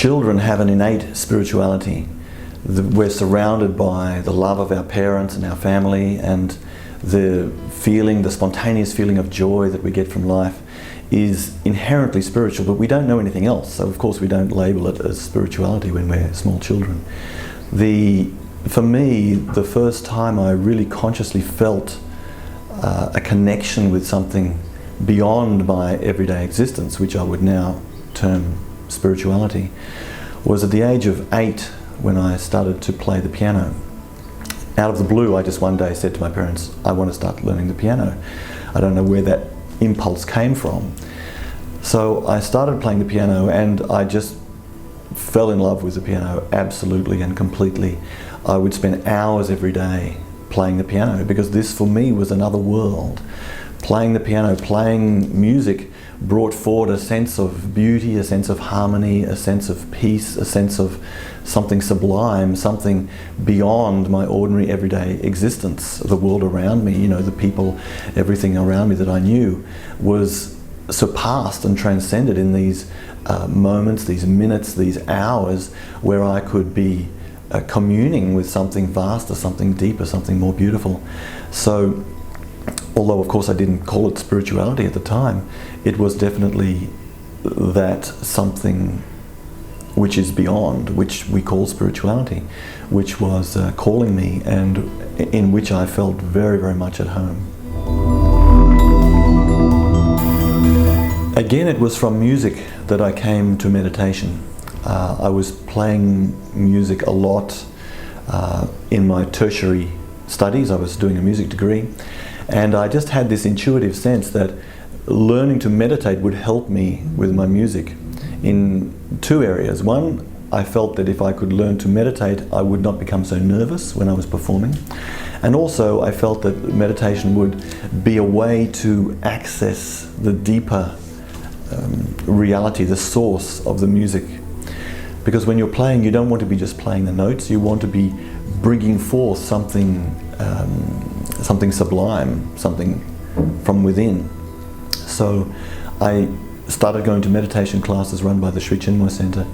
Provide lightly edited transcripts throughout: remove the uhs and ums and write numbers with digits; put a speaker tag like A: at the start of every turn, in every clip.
A: children have an innate spirituality. We're surrounded by the love of our parents and our family, and the spontaneous feeling of joy that we get from life is inherently spiritual, but we don't know anything else. So of course we don't label it as spirituality when we're small children. For me, the first time I really consciously felt a connection with something beyond my everyday existence, which I would now term spirituality, was at the age of 8 when I started to play the piano. Out of the blue, I just one day said to my parents, I want to start learning the piano. I don't know where that impulse came from. So I started playing the piano, and I just fell in love with the piano absolutely and completely. I would spend hours every day playing the piano, because this for me was another world. Playing the piano, playing music brought forward a sense of beauty, a sense of harmony, a sense of peace, a sense of something sublime, something beyond my ordinary everyday existence. The world around me, the people, everything around me that I knew was surpassed and transcended in these moments, these minutes, these hours where I could be communing with something vaster, something deeper, something more beautiful. So, although of course I didn't call it spirituality at the time, it was definitely that something which is beyond, which we call spirituality, which was calling me, and in which I felt very, very much at home. Again, it was from music that I came to meditation. I was playing music a lot in my tertiary studies. I was doing a music degree, and I just had this intuitive sense that learning to meditate would help me with my music in two areas. One, I felt that if I could learn to meditate, I would not become so nervous when I was performing. And also I felt that meditation would be a way to access the deeper reality, the source of the music. Because when you're playing, you don't want to be just playing the notes, you want to be bringing forth something sublime, something from within. So I started going to meditation classes run by the Sri Chinmoy Center,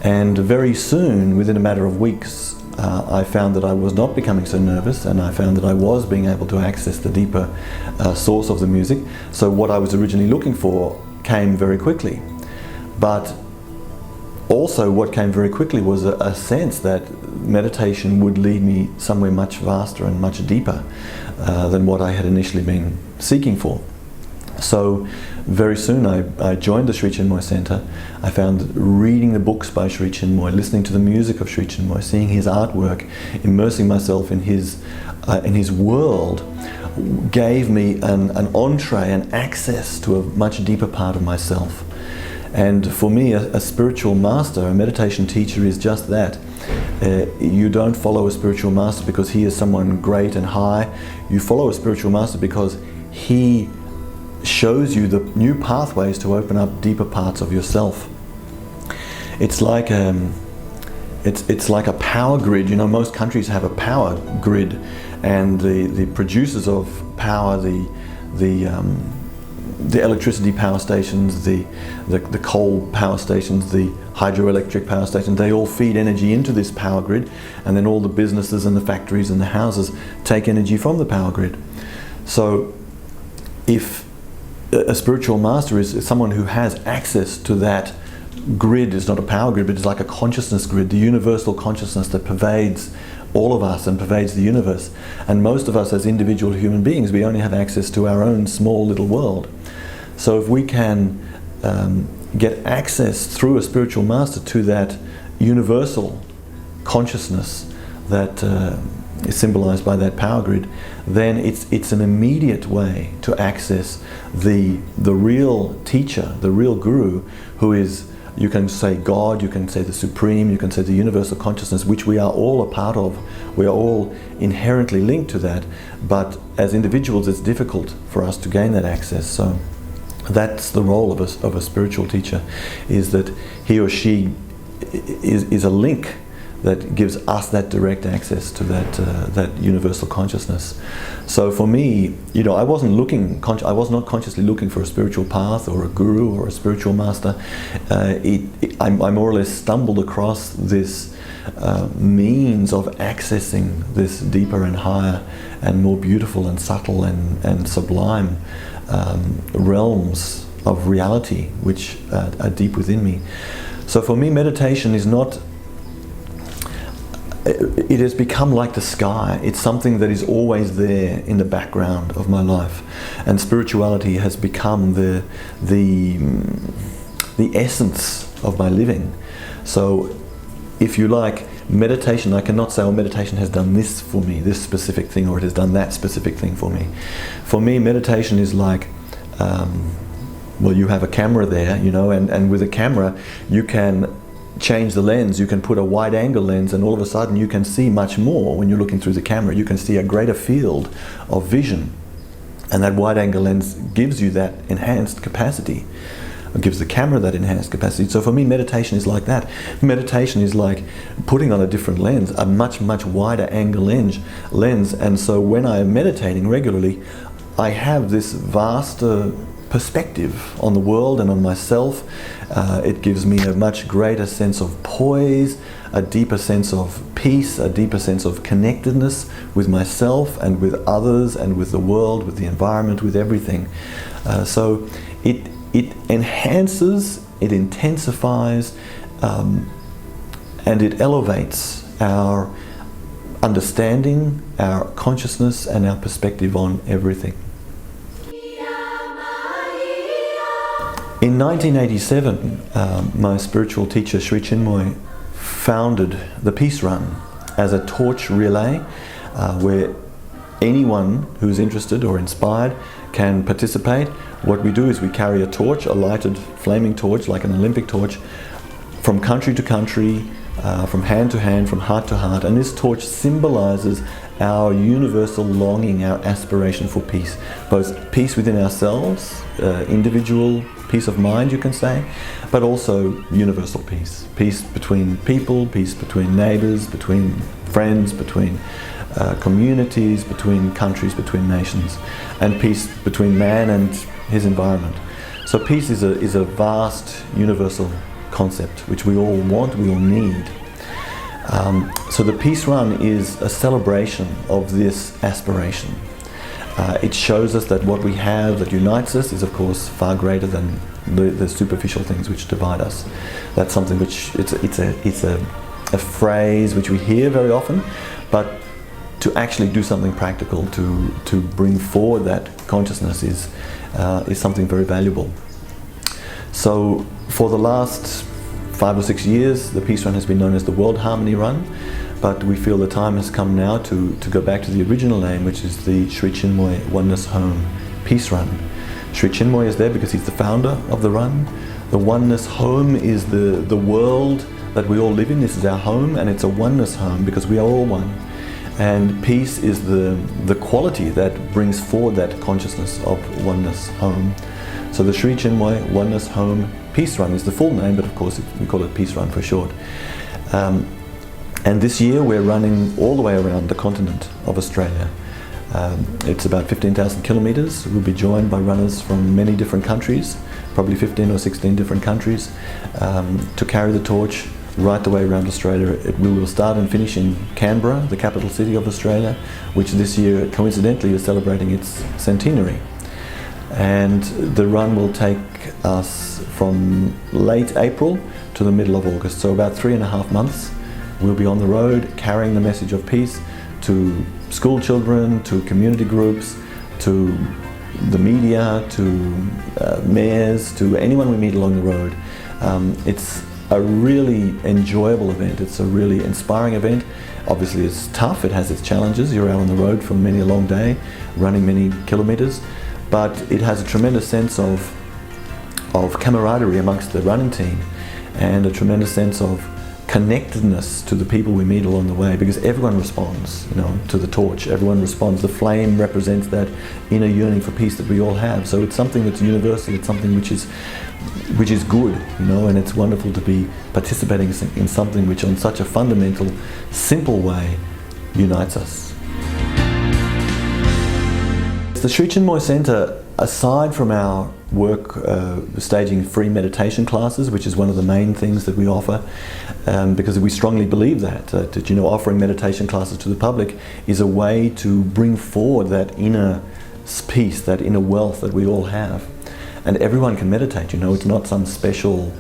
A: and very soon, within a matter of weeks, I found that I was not becoming so nervous, and I found that I was being able to access the deeper source of the music. So what I was originally looking for came very quickly. But also what came very quickly was a sense that meditation would lead me somewhere much vaster and much deeper than what I had initially been seeking for. So very soon I joined the Sri Chinmoy Center. I found reading the books by Sri Chinmoy, listening to the music of Sri Chinmoy, seeing his artwork, immersing myself in his world, gave me an entree and access to a much deeper part of myself. And for me, a spiritual master, a meditation teacher, is just that. You don't follow a spiritual master because he is someone great and high. You follow a spiritual master because he shows you the new pathways to open up deeper parts of yourself. It's like it's like a power grid. Most countries have a power grid, and the producers of power, the electricity power stations, the coal power stations, the hydroelectric power stations, they all feed energy into this power grid, and then all the businesses and the factories and the houses take energy from the power grid. So if a spiritual master is someone who has access to that grid, is not a power grid, but it's like a consciousness grid, the universal consciousness that pervades all of us and pervades the universe. And most of us as individual human beings, we only have access to our own small little world. So if we can get access through a spiritual master to that universal consciousness that is symbolized by that power grid, then it's an immediate way to access the real teacher, the real guru, who is, you can say God, you can say the Supreme, you can say the universal consciousness, which we are all a part of. We are all inherently linked to that, but as individuals it's difficult for us to gain that access. So that's the role of a spiritual teacher, is that he or she is a link that gives us that direct access to that universal consciousness. So for me, you know, I was not consciously looking for a spiritual path or a guru or a spiritual master. I more or less stumbled across this means of accessing this deeper and higher and more beautiful and subtle and sublime realms of reality which are deep within me. So for me, meditation is not, it has become like the sky. It's something that is always there in the background of my life, and spirituality has become the essence of my living. So if you like, meditation, I cannot say, oh, meditation has done this for me, this specific thing, or it has done that specific thing for me. For me, meditation is like, well, you have a camera there, you know, and with a camera you can change the lens. You can put a wide angle lens, and all of a sudden you can see much more when you're looking through the camera. You can see a greater field of vision, and that wide angle lens gives you that enhanced capacity. It gives the camera that enhanced capacity. So for me, meditation is like that. Meditation is like putting on a different lens, a much, much wider angle lens. And so when I am meditating regularly, I have this vaster perspective on the world and on myself. It gives me a much greater sense of poise, a deeper sense of peace, a deeper sense of connectedness with myself and with others and with the world, with the environment, with everything. So it enhances, it intensifies, and it elevates our understanding, our consciousness, and our perspective on everything. In 1987, my spiritual teacher Sri Chinmoy founded the Peace Run as a torch relay where anyone who's interested or inspired can participate. What we do is we carry a torch, a lighted flaming torch like an Olympic torch, from country to country, from hand to hand, from heart to heart, and this torch symbolizes our universal longing, our aspiration for peace, both peace within ourselves, individual peace of mind, you can say, but also universal peace. Peace between people, peace between neighbors, between friends, between communities, between countries, between nations, and peace between man and his environment. So peace is a vast universal concept which we all want, we all need. So the Peace Run is a celebration of this aspiration. It shows us that what we have that unites us is of course far greater than the superficial things which divide us. That's something which it's a phrase which we hear very often, but to actually do something practical to bring forward that consciousness is something very valuable. So for the last 5 or 6 years, the Peace Run has been known as the World Harmony Run, but we feel the time has come now to go back to the original name, which is the Sri Chinmoy Oneness-Home Peace Run. Sri Chinmoy is there because he's the founder of the run. The Oneness-Home is the world that we all live in. This is our home, and it's a oneness home because we are all one. And peace is the quality that brings forward that consciousness of oneness home. So the Sri Chinmoy Oneness-Home Peace Run is the full name, but of course we call it Peace Run for short. And this year we're running all the way around the continent of Australia. It's about 15,000 kilometres. We'll be joined by runners from many different countries, probably 15 or 16 different countries, to carry the torch right the way around Australia. We will start and finish in Canberra, the capital city of Australia, which this year coincidentally is celebrating its centenary. And the run will take us from late April to the middle of August, so about 3.5 months. We'll be on the road carrying the message of peace to school children, to community groups, to the media, to mayors, to anyone we meet along the road. It's a really enjoyable event. It's a really inspiring event. Obviously it's tough, it has its challenges. You're out on the road for many a long day, running many kilometres, but it has a tremendous sense of camaraderie amongst the running team, and a tremendous sense of connectedness to the people we meet along the way, because everyone responds, to the torch. Everyone responds. The flame represents that inner yearning for peace that we all have. So it's something that's universal. It's something which is which is good, you know, and it's wonderful to be participating in something which on such a fundamental, simple way unites us. The Sri Chinmoy Centre, aside from our work staging free meditation classes, which is one of the main things that we offer, because we strongly believe that you know, offering meditation classes to the public is a way to bring forward that inner peace, that inner wealth that we all have. And everyone can meditate, you know, it's not some special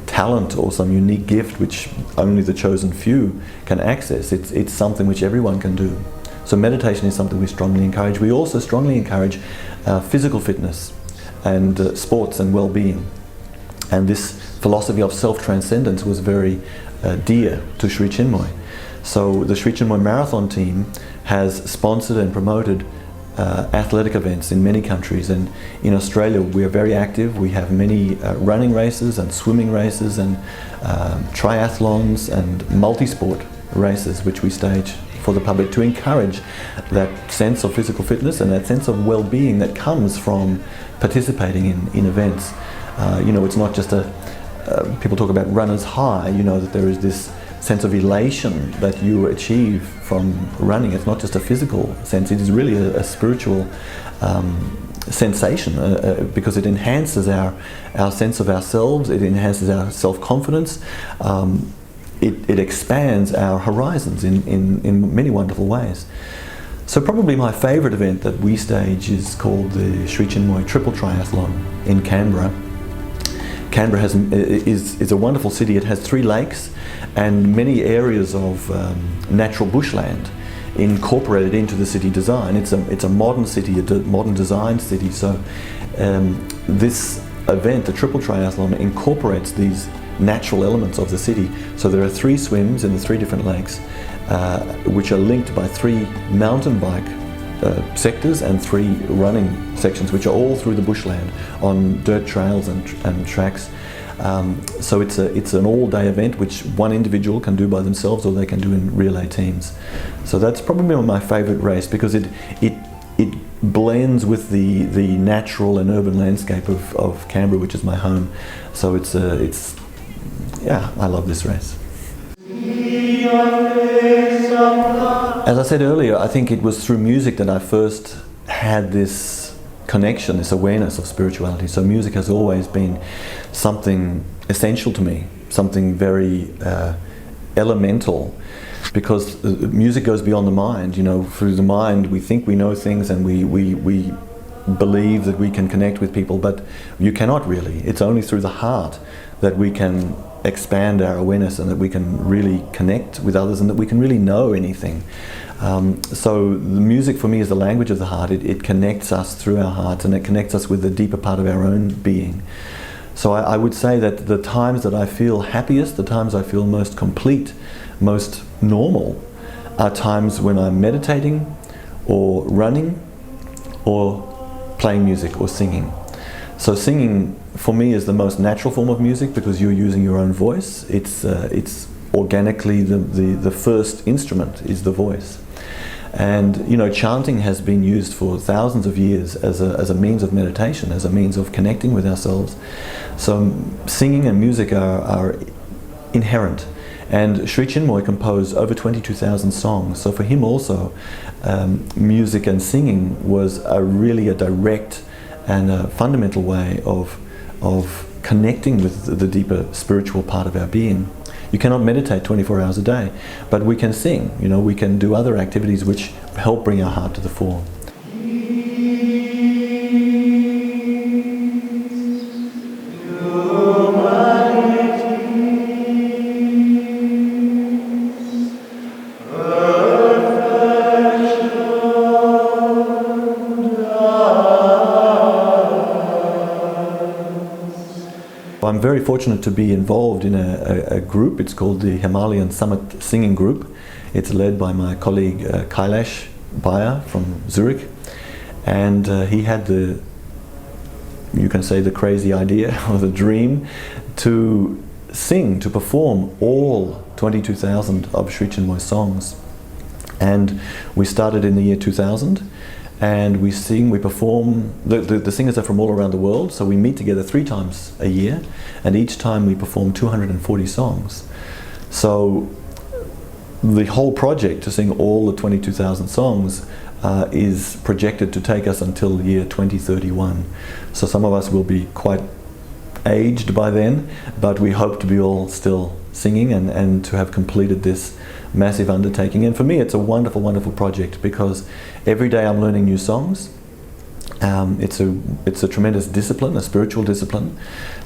A: talent or some unique gift which only the chosen few can access. It's something which everyone can do. So meditation is something we strongly encourage. We also strongly encourage physical fitness and sports and well-being. And this philosophy of self-transcendence was very dear to Sri Chinmoy. So the Sri Chinmoy Marathon team has sponsored and promoted athletic events in many countries, and in Australia we are very active. We have many running races and swimming races and triathlons and multi-sport races which we stage for the public to encourage that sense of physical fitness and that sense of well-being that comes from participating in events. You know, it's not just people talk about runner's high, you know, that there is this sense of elation that you achieve from running. It's not just a physical sense, it is really a spiritual sensation, because it enhances our sense of ourselves, it enhances our self-confidence, it expands our horizons in many wonderful ways. So probably my favourite event that we stage is called the Sri Chinmoy Triple Triathlon in Canberra. Canberra is a wonderful city. It has 3 lakes and many areas of natural bushland incorporated into the city design. It's a modern city, a modern design city. So this event, the Triple Triathlon, incorporates these natural elements of the city. So there are 3 swims in the 3 different lakes, which are linked by 3 mountain bike sectors and 3 running sections, which are all through the bushland on dirt trails and tracks. So it's an all-day event which one individual can do by themselves or they can do in relay teams. So that's probably my favourite race, because it blends with the natural and urban landscape of Canberra, which is my home. So yeah, I love this race. As I said earlier, I think it was through music that I first had this connection, this awareness of spirituality. So music has always been something essential to me, something very elemental, because music goes beyond the mind. You know, through the mind we think we know things and we believe that we can connect with people, but you cannot really. It's only through the heart that we can expand our awareness and that we can really connect with others and that we can really know anything. So the music for me is the language of the heart. It connects us through our hearts, and it connects us with the deeper part of our own being. So I would say that the times that I feel happiest, the times I feel most complete, most normal, are times when I'm meditating or running or playing music or singing. So singing for me is the most natural form of music, because you're using your own voice. It's organically the first instrument is the voice. And you know, chanting has been used for thousands of years as a means of meditation, as a means of connecting with ourselves. So singing and music are inherent. And Sri Chinmoy composed over 22,000 songs. So for him also, music and singing was really a direct and a fundamental way of connecting with the deeper spiritual part of our being. You cannot meditate 24 hours a day, but we can sing, you know, we can do other activities which help bring our heart to the fore. I'm very fortunate to be involved in a group. It's called the Himalayan Summit Singing Group. It's led by my colleague Kailash Bayer from Zurich, and he had you can say the crazy idea or the dream to sing, to perform all 22,000 of Sri Chinmoy's songs. And we started in the year 2000, and we sing, we perform. The singers are from all around the world, so we meet together 3 times a year, and each time we perform 240 songs. So the whole project to sing all the 22,000 songs is projected to take us until the year 2031. So some of us will be quite aged by then, but we hope to be all still singing and to have completed this massive undertaking. And for me, it's a wonderful, wonderful project, because every day I'm learning new songs. It's a tremendous discipline, a spiritual discipline,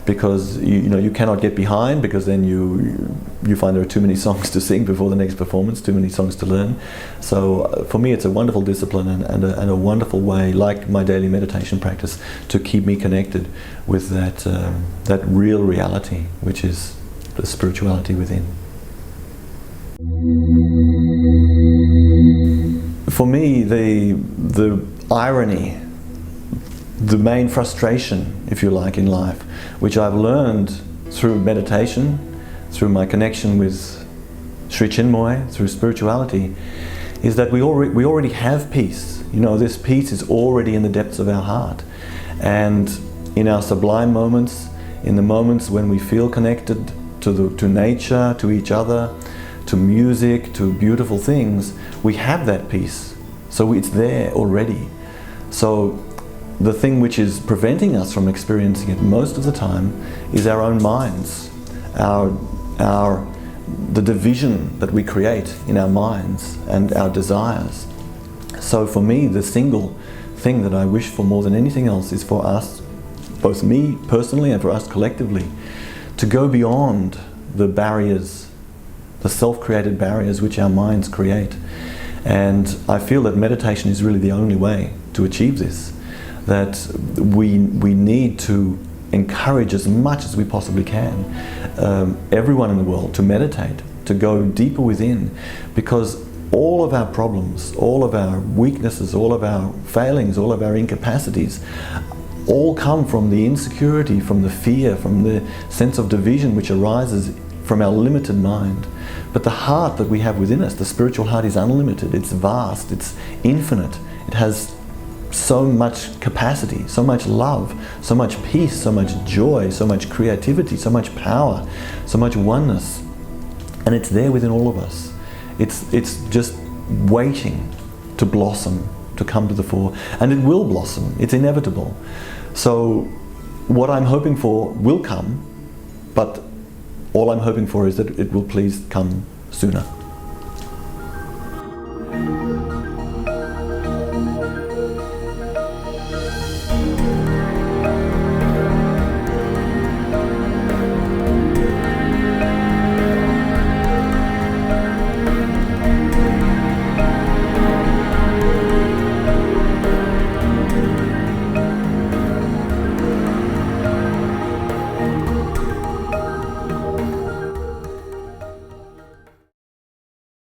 A: because you cannot get behind, because then you find there are too many songs to sing before the next performance, too many songs to learn. So for me, it's a wonderful discipline and a wonderful way, like my daily meditation practice, to keep me connected with that real reality, which is the spirituality within. For me, the irony, the main frustration, if you like, in life, which I've learned through meditation, through my connection with Sri Chinmoy, through spirituality, is that we already have peace. This peace is already in the depths of our heart. And in our sublime moments, in the moments when we feel connected to nature, to each other, to music, to beautiful things, we have that peace. So it's there already. So the thing which is preventing us from experiencing it most of the time is our own minds, the division that we create in our minds and our desires. So for me, the single thing that I wish for more than anything else is for us, both me personally and for us collectively, to go beyond the barriers, the self-created barriers which our minds create. And I feel that meditation is really the only way to achieve this. That we need to encourage as much as we possibly can everyone in the world to meditate, to go deeper within, because all of our problems, all of our weaknesses, all of our failings, all of our incapacities all come from the insecurity, from the fear, from the sense of division which arises from our limited mind. But the heart that we have within us, the spiritual heart, is unlimited, it's vast, it's infinite. It has so much capacity, so much love, so much peace, so much joy, so much creativity, so much power, so much oneness. And it's there within all of us. It's just waiting to blossom, to come to the fore. And it will blossom, it's inevitable. So what I'm hoping for will come, but all I'm hoping for is that it will please come sooner.